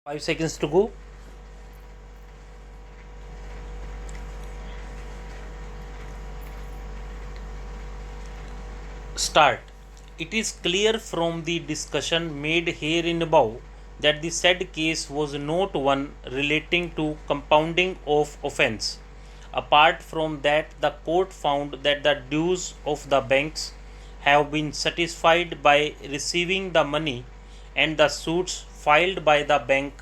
5 seconds to go. Start. It is clear from the discussion made herein above that the said case was not one relating to compounding of offence. Apart from that, the court found that the dues of the banks have been satisfied by receiving the money, and the suits filed by the bank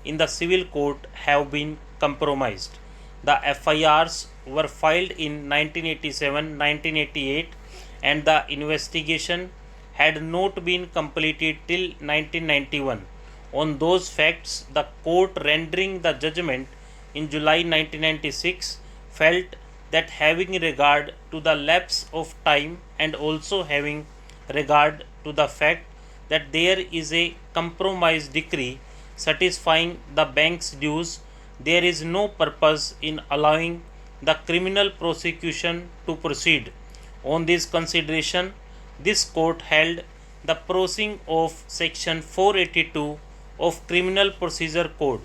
in the civil court have been compromised. The FIRs were filed in 1987 1988, and the investigation had not been completed till 1991. On those facts, the court rendering the judgment in July 1996 felt that having regard to the lapse of time and also having regard to the fact that there is a compromise decree satisfying the bank's dues, there is no purpose in allowing the criminal prosecution to proceed. On this consideration, this court held the prosing of section 482 of Criminal Procedure Code.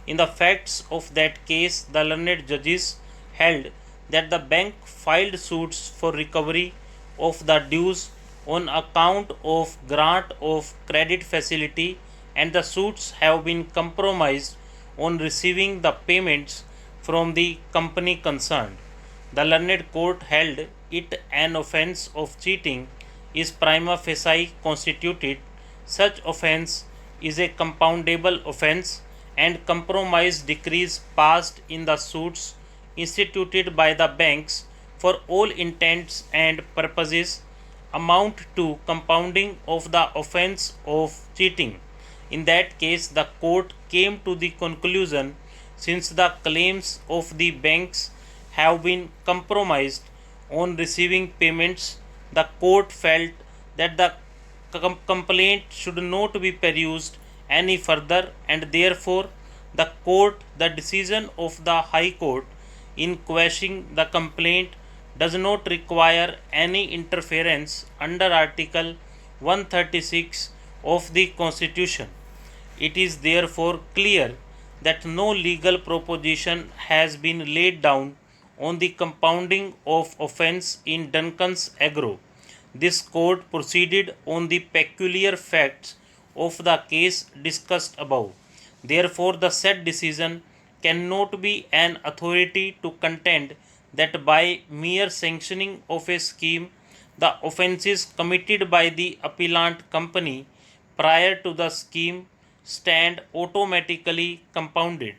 In the facts of that case, the learned judges held that the bank filed suits for recovery of the dues on account of grant of credit facility, and the suits have been compromised on receiving the payments from the company concerned. The learned court held it an offence of cheating is prima facie constituted. Such offence is a compoundable offence, and compromise decrees passed in the suits instituted by the banks for all intents and purposes amount to compounding of the offence of cheating. In that case, the court came to the conclusion, since the claims of the banks have been compromised on receiving payments, the court felt that the complaint should not be perused any further, and therefore the decision of the High Court in quashing the complaint does not require any interference under Article 136 of the Constitution. It is therefore clear that no legal proposition has been laid down on the compounding of offence in Duncan's Agro. This court proceeded on the peculiar facts of the case discussed above. Therefore, the said decision cannot be an authority to contend that by mere sanctioning of a scheme, the offences committed by the appellant company prior to the scheme stand automatically compounded.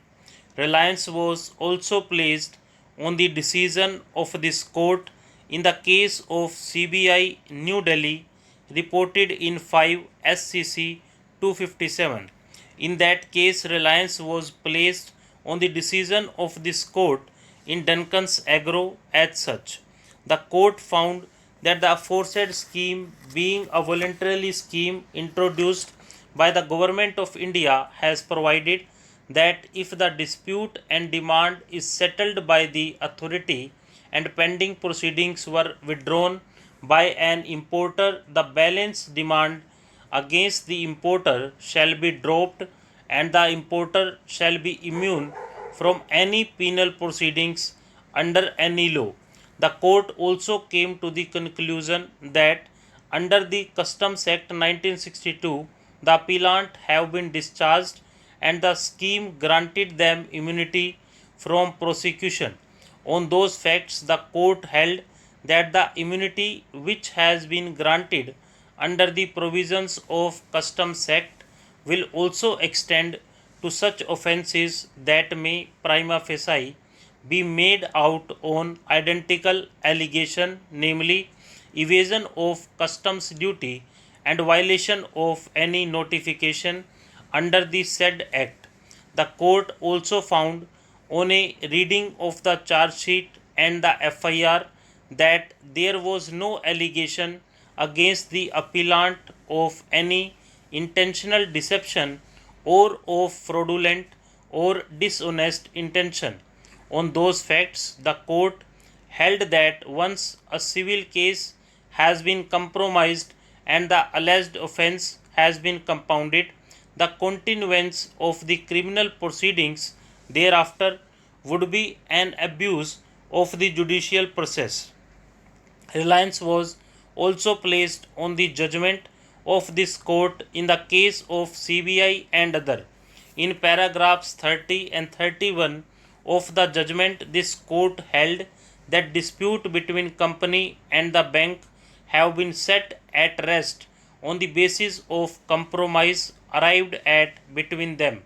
Reliance was also placed on the decision of this court in the case of CBI New Delhi, reported in 5 SCC 257. In that case, reliance was placed on the decision of this court in Duncan's Agro as such. The court found that the aforesaid scheme, being a voluntary scheme introduced by the Government of India, has provided that if the dispute and demand is settled by the authority and pending proceedings were withdrawn by an importer, the balance demand against the importer shall be dropped, and the importer shall be immune from any penal proceedings under any law. The court also came to the conclusion that under the Customs Act 1962, the appellant have been discharged, and the scheme granted them immunity from prosecution. On those facts, the court held that the immunity which has been granted under the provisions of Customs Act will also extend to such offences that may prima facie be made out on identical allegation, namely evasion of customs duty and violation of any notification under the said act. The court also found on a reading of the charge sheet and the FIR that there was no allegation against the appellant of any intentional deception or of fraudulent or dishonest intention. On those facts, the court held that once a civil case has been compromised and the alleged offence has been compounded, the continuance of the criminal proceedings thereafter would be an abuse of the judicial process. Reliance was also placed on the judgment of this court in the case of CBI and other. In paragraphs 30 and 31 of the judgment, this court held that dispute between company and the bank have been set at rest on the basis of compromise arrived at between them.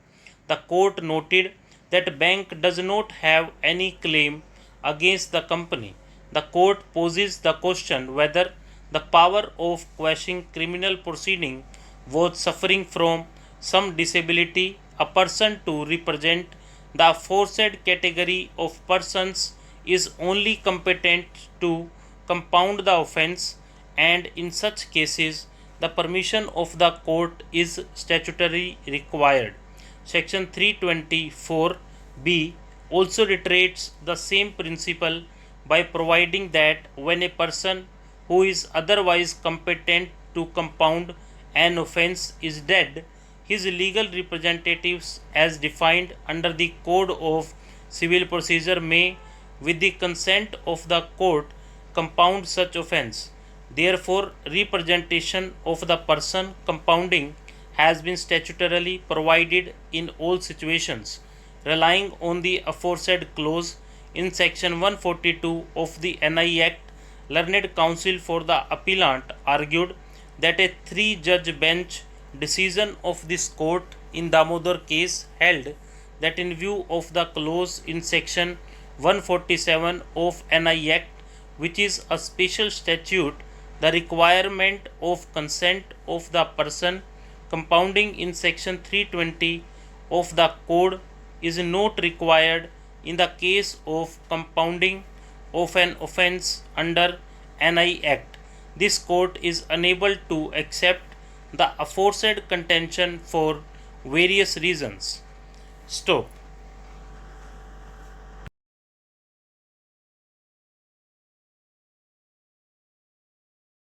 The court noted that bank does not have any claim against the company. The court poses the question whether the power of quashing criminal proceeding was suffering from some disability. A person to represent the aforesaid category of persons is only competent to compound the offence, and in such cases the permission of the court is statutorily required. Section 324b also reiterates the same principle by providing that when a person who is otherwise competent to compound an offence is dead, his legal representatives, as defined under the Code of Civil Procedure, may, with the consent of the court, compound such offence. Therefore, representation of the person compounding has been statutorily provided in all situations. Relying on the aforesaid clause in section 142 of the NI Act, learned counsel for the appellant argued that a three-judge bench decision of this court in Damodar case held that in view of the clause in section 147 of NI Act, which is a special statute, the requirement of consent of the person compounding in section 320 of the code is not required in the case of compounding of an offence under NI Act. This court is unable to accept the aforesaid contention for various reasons. Stop.